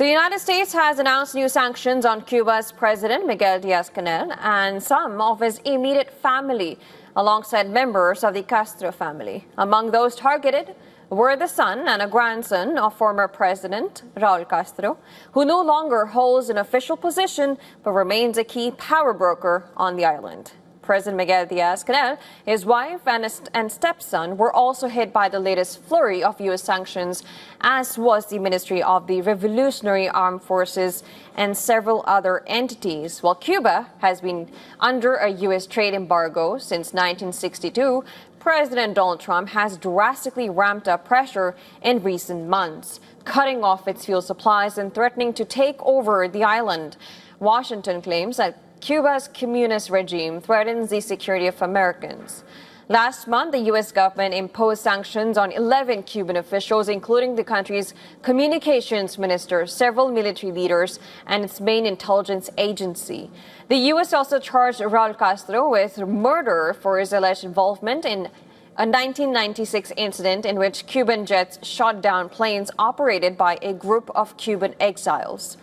The United States has announced new sanctions on Cuba's President Miguel Diaz-Canel and some of his immediate family, alongside members of the Castro family. Among those targeted were the son and a grandson of former President Raul Castro, who no longer holds an official position but remains a key power broker on the island. President Miguel Diaz-Canel, his wife and stepson were also hit by the latest flurry of U.S. sanctions, as was the Ministry of the Revolutionary Armed Forces and several other entities. While Cuba has been under a U.S. trade embargo since 1962, President Donald Trump has drastically ramped up pressure in recent months, cutting off its fuel supplies and threatening to take over the island. Washington claims that Cuba's communist regime threatens the security of Americans. Last month, the U.S. government imposed sanctions on 11 Cuban officials, including the country's communications minister, several military leaders, and its main intelligence agency. The U.S. also charged Raul Castro with murder for his alleged involvement in a 1996 incident in which Cuban jets shot down planes operated by a group of Cuban exiles.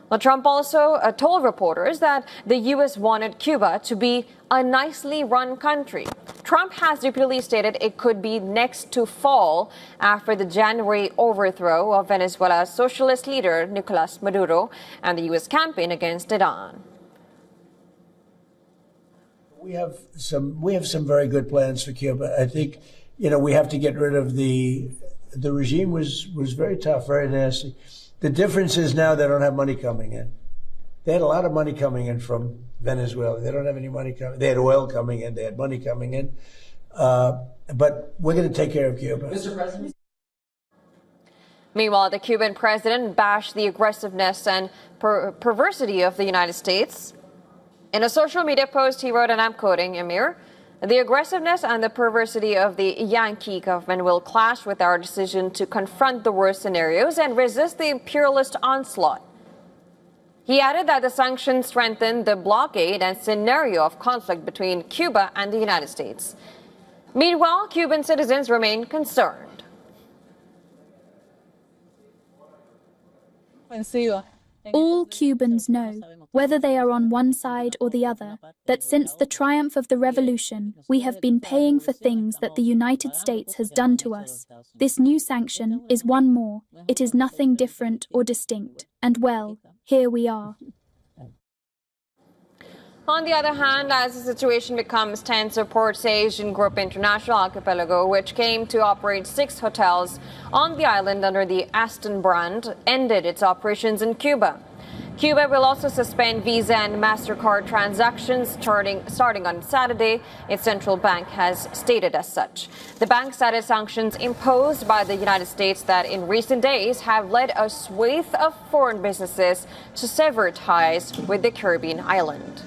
Well, Trump also told reporters that the U.S. wanted Cuba to be a nicely run country. Trump has repeatedly stated it could be next to fall after the January overthrow of Venezuela's socialist leader Nicolas Maduro and the U.S. campaign against Iran. We have some very good plans for Cuba. I think, we have to get rid of the regime was very tough, very nasty. The difference is now they don't have money coming in. They had a lot of money coming in from Venezuela. They don't have any money coming. They had oil coming in. They had money coming in. But we're going to take care of Cuba. Mr. President. Meanwhile, the Cuban president bashed the aggressiveness and perversity of the United States. In a social media post, he wrote, and I'm quoting Amir, "The aggressiveness and the perversity of the Yankee government will clash with our decision to confront the worst scenarios and resist the imperialist onslaught." He added that the sanctions strengthen the blockade and scenario of conflict between Cuba and the United States. Meanwhile, Cuban citizens remain concerned. All Cubans know, whether they are on one side or the other, that since the triumph of the revolution, we have been paying for things that the United States has done to us. This new sanction is one more. It is nothing different or distinct. And well, here we are. On the other hand, as the situation becomes tense, reports say Asian Group International Archipelago, which came to operate 6 hotels on the island under the Aston brand, ended its operations in Cuba. Cuba will also suspend Visa and MasterCard transactions starting on Saturday. Its central bank has stated as such. The bank cited sanctions imposed by the United States that in recent days have led a swathe of foreign businesses to sever ties with the Caribbean island.